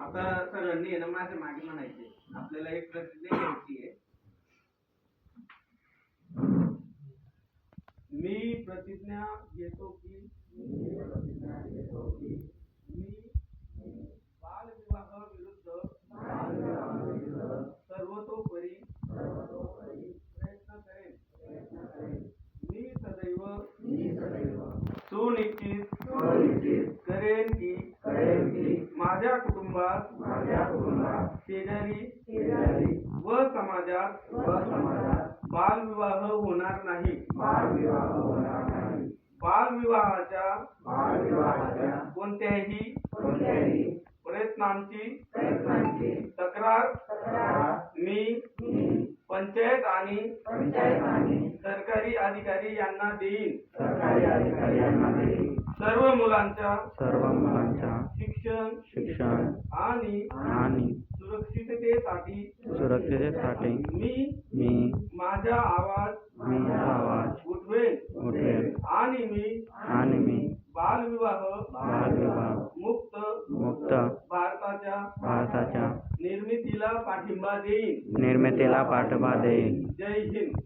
आता सगळ्यांनी आहे ना माझ्या मागे म्हणायचे. आपल्याला एक प्रतिज्ञा घ्यायची आहे. मी प्रतिज्ञा घेतो की मी बालविवाह विरुद्ध सर्वतोपरी प्रयत्न करेन. मी सदैव सुनिश्चित करेन की माझ्या कुटुंबात शेजारी व समाजात बालविवाह होणार नाही. बालविवाहाच्या कोणत्याही प्रयत्नांची तक्रार मी पंचायत आणि सरकारी अधिकारी यांना देईन. सर्व मुलांच्या शिक्षण आणि सुरक्षिततेसाठी मी माझा आवाज उठवेन आणि मी बालविवाह मुक्त भारताच्या निर्मितीला पाठिंबा देईन. जय हिंद.